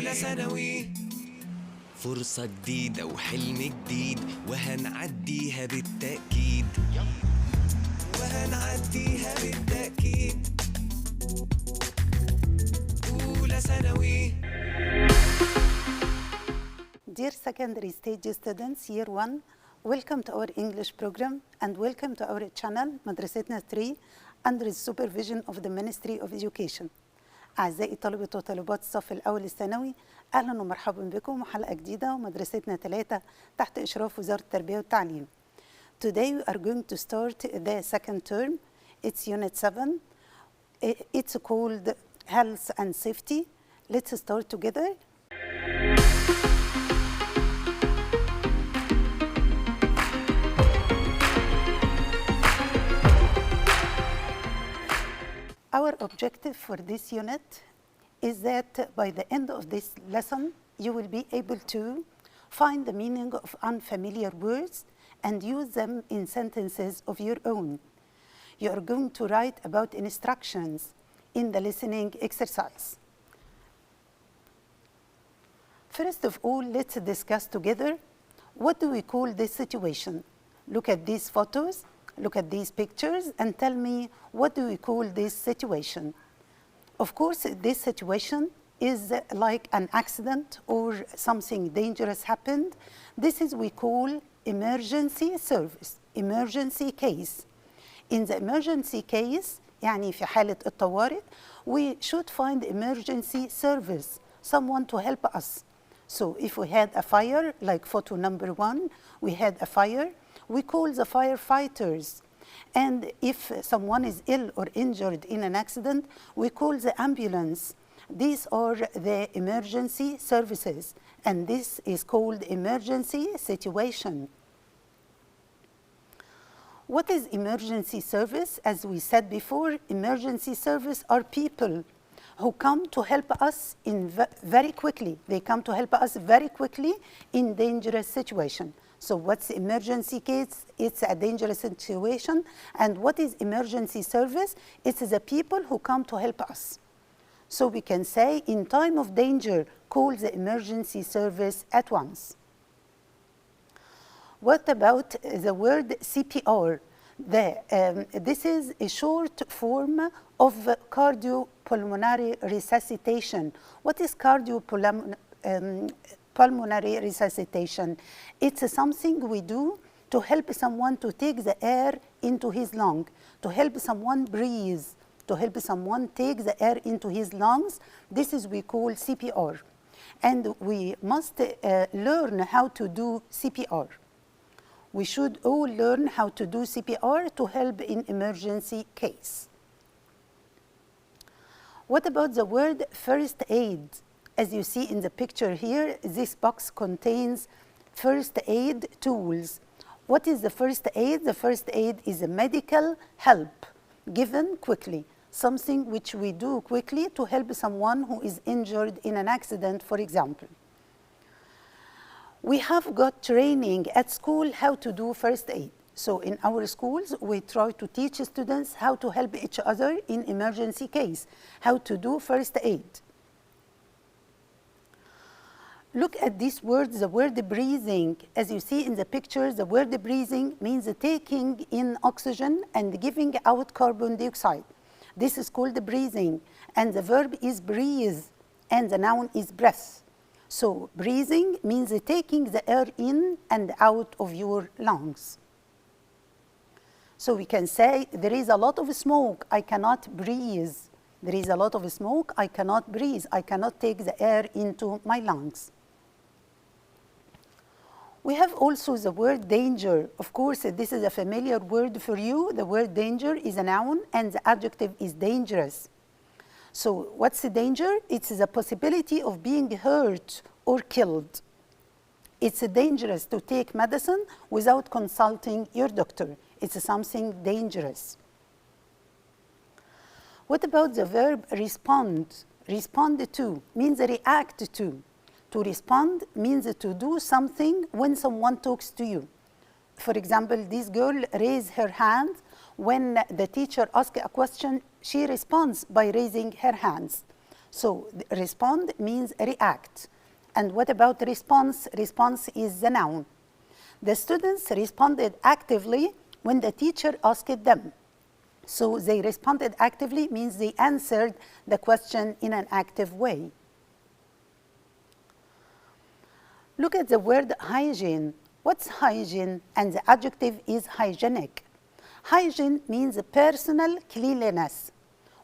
أولى ثانوي. فرصة جديدة وحلم جديد وهنعديها بالتأكيد، وهنعديها بالتأكيد. أولى ثانوي. Dear secondary stage students, year 1, welcome to our English program and welcome to our channel Madrasetna 3 under the supervision of the Ministry of Education. أعزائي طلبة وطالبات الصف الأول الثانوي، أهلا ومرحبا بكم وحلقة جديدة ومدرستنا 3 تحت إشراف وزارة التربية والتعليم. Today we are going to start the second term. It's unit 7. It's called Health and Safety. Let's start together. Our objective for this unit is that by the end of this lesson, you will be able to find the meaning of unfamiliar words and use them in sentences of your own. You are going to write about instructions in the listening exercise. First of all, let's discuss together what do we call this situation. Look at these photos. Look at these pictures and tell me what do we call this situation. Of course, this situation is like an accident or something dangerous happened. This is we call emergency service, emergency case. In the emergency case, يعني في حالة الطوارئ, we should find emergency service, someone to help us. So if we had a fire, like photo number 1, we had a fire, we call the firefighters. And if someone is ill or injured in an accident, we call the ambulance. These are the emergency services, and this is called emergency situation. What is emergency service? As we said before, emergency service are people who come to help us very quickly. They come to help us very quickly in dangerous situation. So what's emergency case? It's a dangerous situation. And what is emergency service? It's the people who come to help us. So we can say, in time of danger, call the emergency service at once. What about the word CPR? This is a short form of cardiopulmonary resuscitation. What is pulmonary resuscitation? It's something we do to help someone to take the air into his lung, to help someone breathe, to help someone take the air into his lungs. This is we call CPR. And we must learn how to do CPR. We should all learn how to do CPR to help in emergency case. What about the word first aid? As you see in the picture here, this box contains first aid tools. What is the first aid? The first aid is a medical help given quickly, something which we do quickly to help someone who is injured in an accident, for example. We have got training at school how to do first aid. So in our schools, we try to teach students how to help each other in emergency case, how to do first aid. Look at these words, the word breathing. As you see in the picture, the word breathing means taking in oxygen and giving out carbon dioxide. This is called breathing, and the verb is breathe, and the noun is breath. So breathing means taking the air in and out of your lungs. So we can say, there is a lot of smoke, I cannot breathe. There is a lot of smoke, I cannot breathe. I cannot take the air into my lungs. We have also the word danger. Of course, this is a familiar word for you. The word danger is a noun and the adjective is dangerous. So what's the danger? It's the possibility of being hurt or killed. It's dangerous to take medicine without consulting your doctor. It's something dangerous. What about the verb respond? Respond to means react to. To respond means to do something when someone talks to you. For example, this girl raised her hand when the teacher asks a question. She responds by raising her hands. So respond means react. And what about response? Response is the noun. The students responded actively when the teacher asked them. So they responded actively means they answered the question in an active way. Look at the word hygiene. What's hygiene? And the adjective is hygienic. Hygiene means personal cleanliness.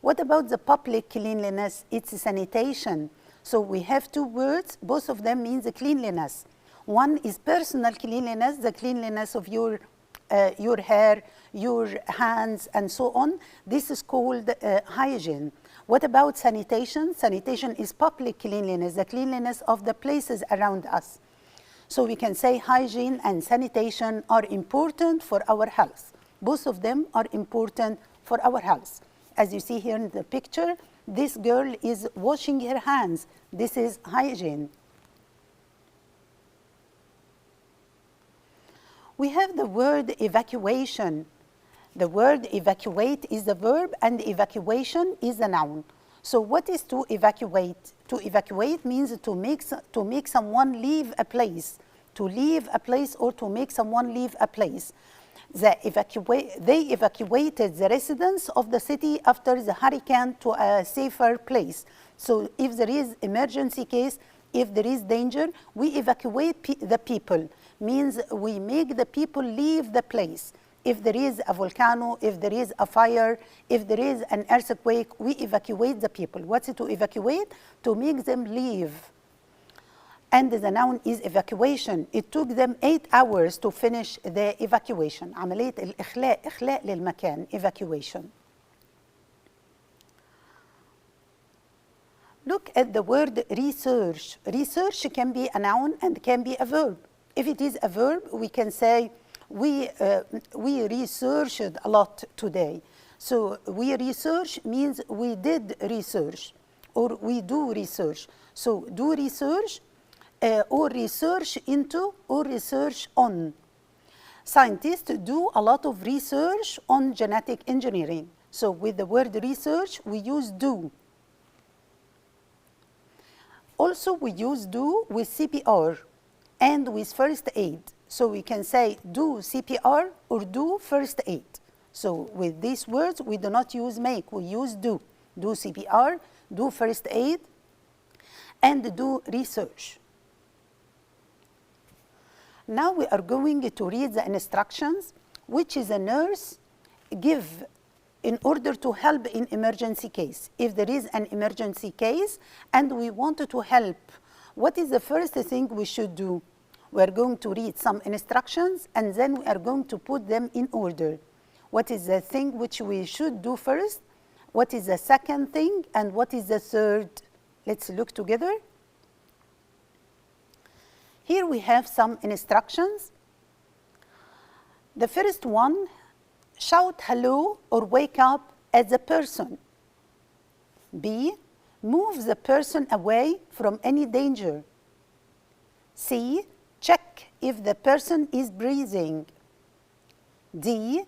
What about the public cleanliness? It's sanitation. So we have two words, both of them means cleanliness. One is personal cleanliness, the cleanliness of your hair, your hands, and so on. This is called hygiene. What about sanitation? Sanitation is public cleanliness, the cleanliness of the places around us. So we can say hygiene and sanitation are important for our health. Both of them are important for our health. As you see here in the picture, this girl is washing her hands. This is hygiene. We have the word evacuation. The word evacuate is the verb and evacuation is the noun. So what is to evacuate? To evacuate means to make someone leave a place. To leave a place or to make someone leave a place. They evacuated the residents of the city after the hurricane to a safer place. So if there is emergency case, if there is danger, we evacuate the people. Means we make the people leave the place. If there is a volcano, if there is a fire, if there is an earthquake, we evacuate the people. What's it to evacuate? To make them leave. And the noun is evacuation. It took them 8 hours to finish the evacuation. عملية الإخلاء، إخلاء للمكان, evacuation. Look at the word research. Research can be a noun and can be a verb. If it is a verb, we can say, we researched a lot today. So we research means we did research or we do research. So do research or research into or research on. Scientists do a lot of research on genetic engineering. So with the word research, we use do. Also, we use do with CPR and with first aid. So we can say do CPR or do first aid. So with these words, we do not use make, we use do. Do CPR, do first aid, and do research. Now we are going to read the instructions which is a nurse give in order to help in emergency case. If there is an emergency case and we wanted to help, what is the first thing we should do? We are going to read some instructions and then we are going to put them in order. What is the thing which we should do first? What is the second thing? And what is the third? Let's look together. Here we have some instructions. The first one, shout hello or wake up as a person. B, move the person away from any danger. C, check if the person is breathing. D,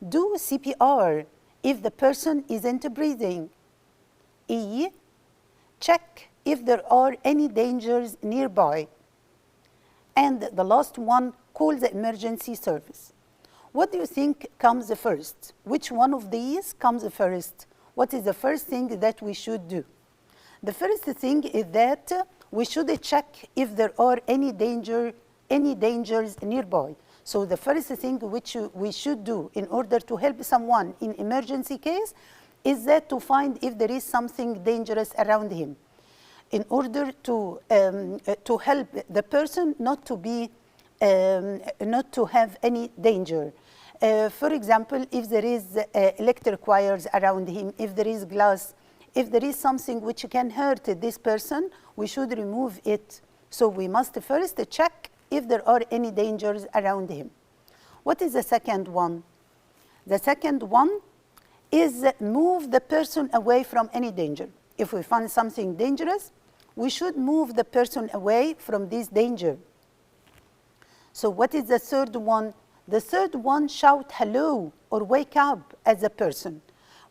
do CPR if the person isn't breathing. E, check if there are any dangers nearby. And the last one, call the emergency service. What do you think comes first? Which one of these comes first? What is the first thing that we should do? The first thing is that we should check if there are any dangers nearby. So the first thing which we should do in order to help someone in emergency case is that to find if there is something dangerous around him, in order to help the person not to have any danger. For example, if there is electric wires around him, if there is glass, if there is something which can hurt this person, we should remove it. So we must first check if there are any dangers around him. What is the second one? The second one is move the person away from any danger. If we find something dangerous, we should move the person away from this danger. So what is the third one? The third one, shout hello or wake up as a person.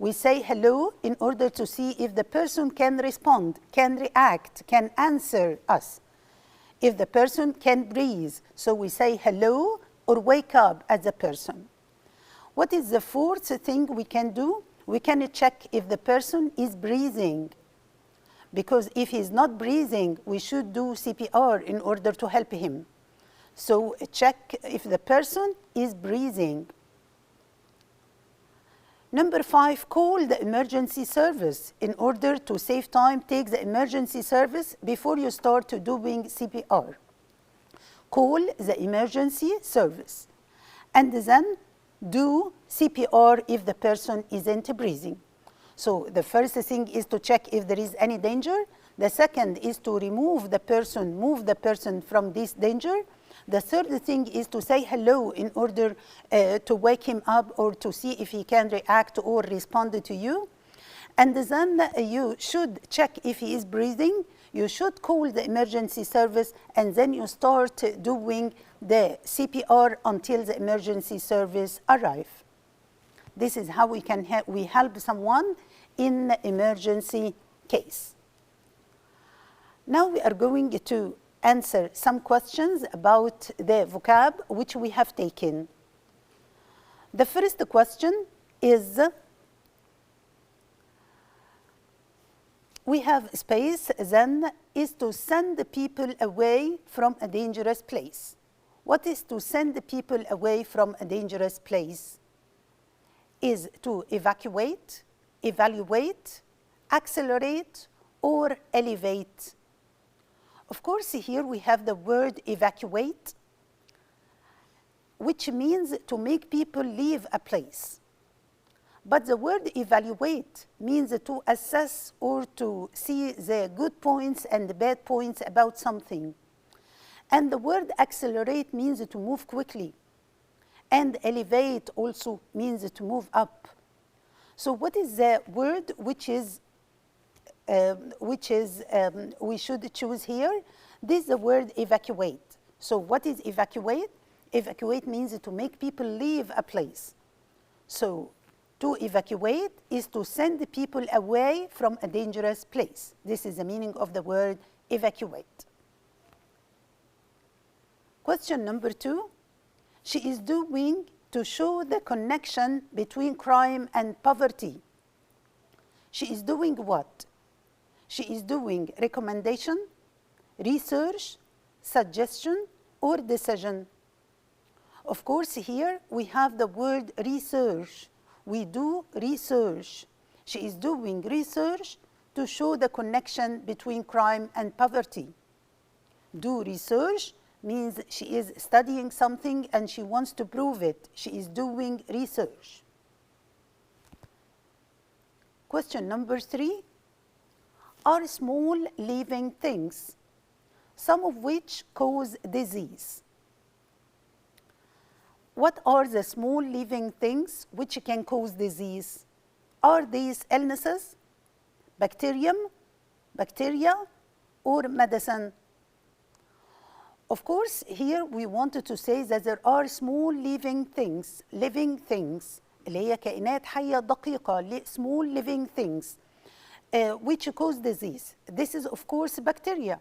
We say hello in order to see if the person can respond, can react, can answer us. If the person can breathe, so we say hello or wake up as a person. What is the fourth thing we can do? We can check if the person is breathing. Because if he's not breathing, we should do CPR in order to help him. So check if the person is breathing. Number 5, call the emergency service. In order to save time, take the emergency service before you start doing CPR. Call the emergency service. And then do CPR if the person isn't breathing. So the first thing is to check if there is any danger. The second is to move the person from this danger. The third thing is to say hello in order to wake him up or to see if he can react or respond to you. And then you should check if he is breathing. You should call the emergency service, and then you start doing the CPR until the emergency service arrives. This is how we can help someone in emergency case. Now we are going to answer some questions about the vocab which we have taken. The first question is, we have space, then is to send the people away from a dangerous place. What is to send the people away from a dangerous place? Is to evacuate, evaluate, accelerate, or elevate. Of course, here we have the word evacuate, which means to make people leave a place. But the word evaluate means to assess or to see the good points and the bad points about something. And the word accelerate means to move quickly. And elevate also means to move up. So what is the word which we should choose here? This is the word evacuate. So what is evacuate? Evacuate means to make people leave a place. So to evacuate is to send the people away from a dangerous place. This is the meaning of the word evacuate. Question number 2. She is doing to show the connection between crime and poverty. She is doing what? She is doing recommendation, research, suggestion, or decision. Of course, here we have the word research. We do research. She is doing research to show the connection between crime and poverty. Do research means she is studying something and she wants to prove it. She is doing research. Question number 3. Are small living things, some of which cause disease. What are the small living things which can cause disease? Are these illnesses, bacteria, or medicine? Of course, here we wanted to say that there are small living things, اللي هي كائنات حية دقيقة, small living things, which cause disease. This is, of course, bacteria.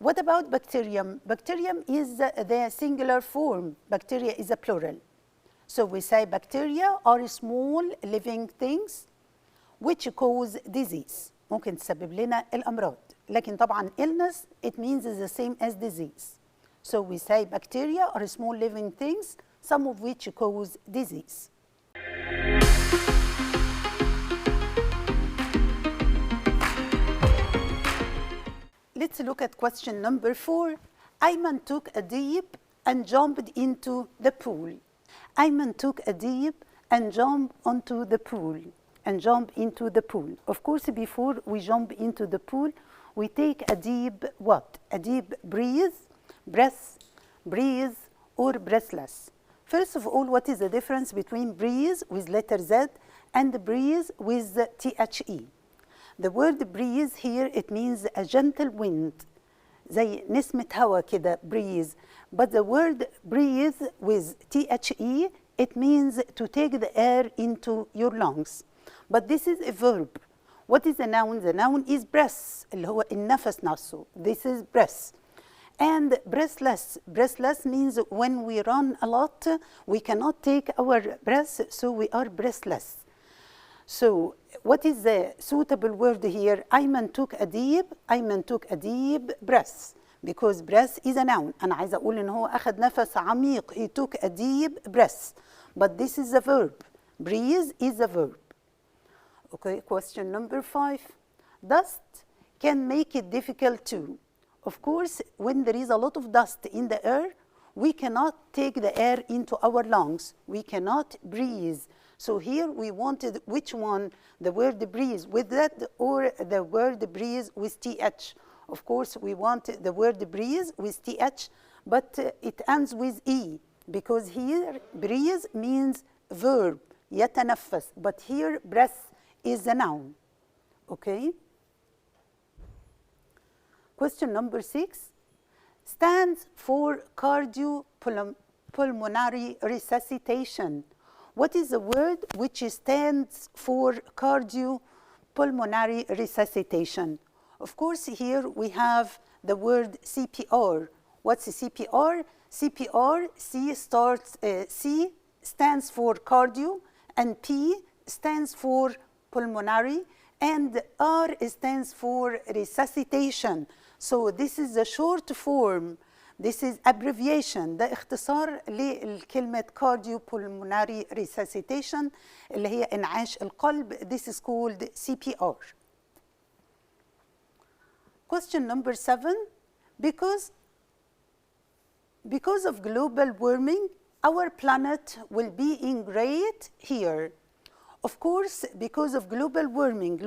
What about bacterium? Bacterium is the singular form. Bacteria is a plural. So we say bacteria are small living things which cause disease. ممكن تسبب لنا الأمراض. لكن طبعا illness, it means the same as disease. So we say bacteria are small living things, some of which cause disease. Let's look at question number 4. Ayman took a dip and jumped into the pool. Ayman took a dip and jumped onto the pool. Of course, before we jump into the pool, we take a deep what? A deep breath, or breathless. First of all, what is the difference between breathe with letter Z and breathe with THE? The word breeze here, it means a gentle wind. زي نسمة هوا كده, breeze. But the word breathe with THE, it means to take the air into your lungs. But this is a verb. What is a noun? The noun is breath, اللي هو النفس نفسه. This is breath. And breathless. Breathless means when we run a lot, we cannot take our breath, so we are breathless. So what is the suitable word here? أيمن took a deep breath. Because breath is a noun. أنا عايزة أقول إن هو أخذ نفس عميق. He took a deep breath. But this is a verb. Breathe is a verb. Okay, question number 5. Dust can make it difficult too. Of course, when there is a lot of dust in the air, we cannot take the air into our lungs. We cannot breathe. So here we wanted which one? The word breathe with that or the word breathe with th. Of course, we want the word breathe with th, but it ends with e, because here breathe means verb, يتنفس, but here breath is a noun. Okay? Question number 6 stands for cardiopulmonary resuscitation. What is the word which stands for cardiopulmonary resuscitation? Of course, here we have the word CPR. What's CPR? CPR, C stands for cardio, and P stands for pulmonary, and R stands for resuscitation. So this is the short form. This is abbreviation. ده اختصار للكلمة cardiopulmonary resuscitation اللي هي إنعاش القلب. This is called CPR. Question number 7. Because of global warming, our planet will be in great here. Of course, because of global warming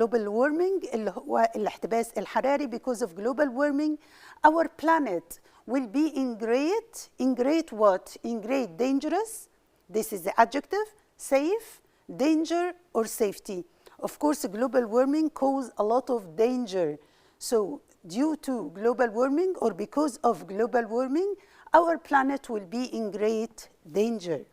اللي هو الاحتباس الحراري, because of global warming, our planet will be in great what? In great dangerous. This is the adjective, safe, danger, or safety. Of course, global warming causes a lot of danger. So, due to global warming or because of global warming, our planet will be in great danger.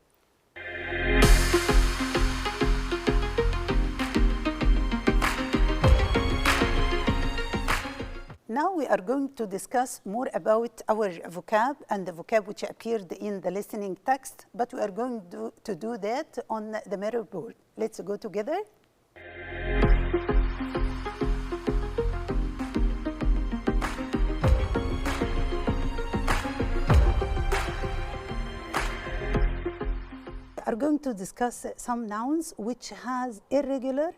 Now we are going to discuss more about our vocab and the vocab which appeared in the listening text, but we are going to do that on the mirror board. Let's go together. We are going to discuss some nouns which has irregular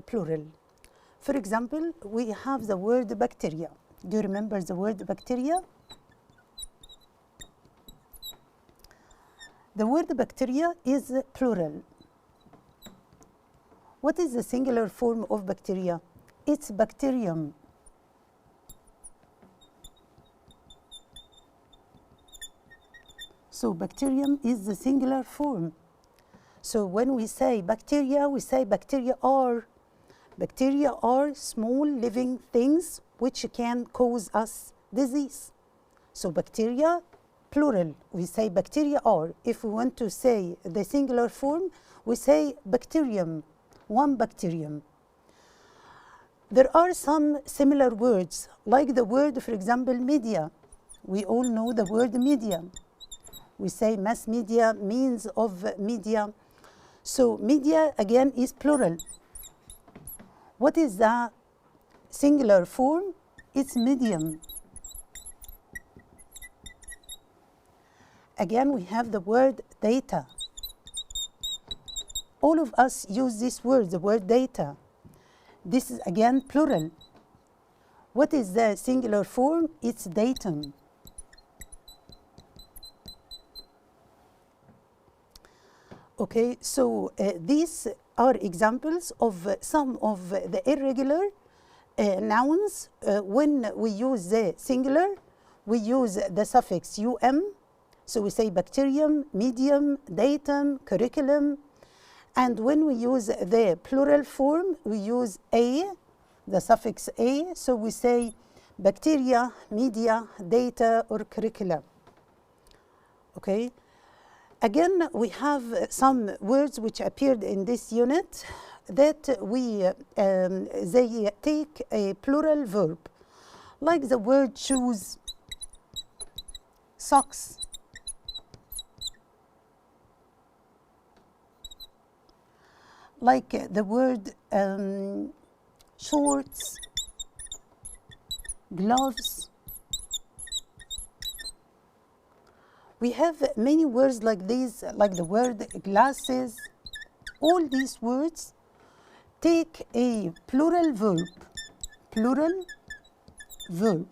plural. For example, we have the word bacteria. Do you remember the word bacteria? The word bacteria is plural. What is the singular form of bacteria? It's bacterium. So bacterium is the singular form. So when we say bacteria are. Bacteria are small living things which can cause us disease. So bacteria, plural, we say bacteria are. If we want to say the singular form, we say bacterium, one bacterium. There are some similar words, like the word, for example, media. We all know the word media. We say mass media, means of media. So media, again, is plural. What is the singular form? It's medium. Again, we have the word data. All of us use this word, the word data. This is again plural. What is the singular form? It's datum. Okay, so these are examples of some of the irregular nouns. When we use the singular, we use the suffix um. So we say bacterium, medium, datum, curriculum. And when we use the plural form, we use a, the suffix a. So we say bacteria, media, data, or curriculum. Okay. Again, we have some words which appeared in this unit that they take a plural verb, like the word shoes, socks, like the word shorts, gloves. We have many words like these, like the word glasses. All these words take a plural verb, plural verb.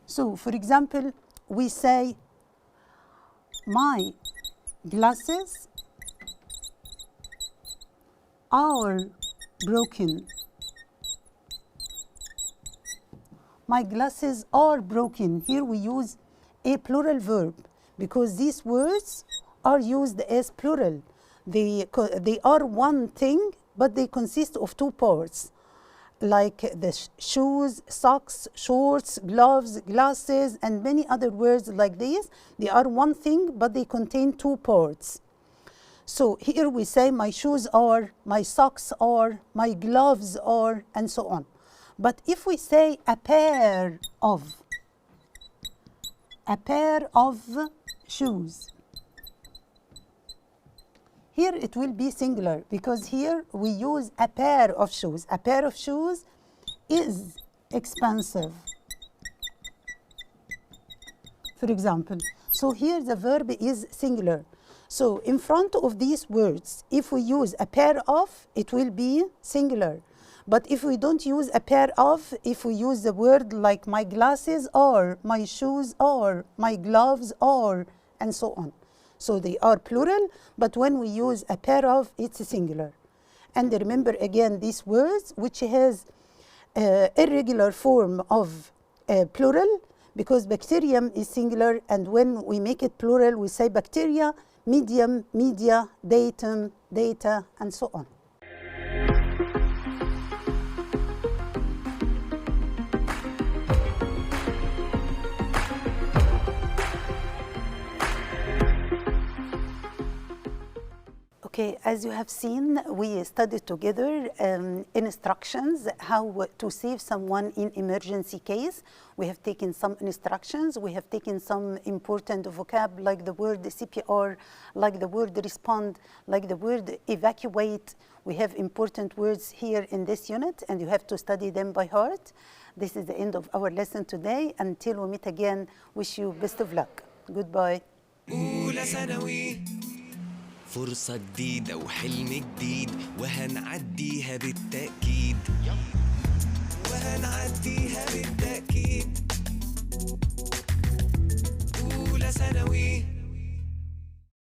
So, for example, we say, my glasses are broken. My glasses are broken. Here we use a plural verb because these words are used as plural. They are one thing, but they consist of two parts, like the shoes, socks, shorts, gloves, glasses, and many other words like these. They are one thing, but they contain two parts. So here we say my shoes are, my socks are, my gloves are, and so on. But if we say a pair of shoes, here it will be singular because here we use a pair of shoes. A pair of shoes is expensive, for example. So here the verb is singular. So in front of these words, if we use a pair of, it will be singular. But if we don't use a pair of, if we use the word like my glasses are, my shoes are, my gloves are, and so on. So they are plural, but when we use a pair of, it's singular. And remember again these words which has irregular form of plural because bacterium is singular, and when we make it plural, we say bacteria, medium, media, datum, data, and so on. Okay, as you have seen, we studied together instructions, how to save someone in emergency case. We have taken some instructions, we have taken some important vocab like the word CPR, like the word respond, like the word evacuate. We have important words here in this unit and you have to study them by heart. This is the end of our lesson today. Until we meet again, wish you best of luck. Goodbye. أولى ثانوي فرصة جديدة وحلم جديد وهنعديها بالتأكيد وهنعديها بالتأكيد أولى ثانوي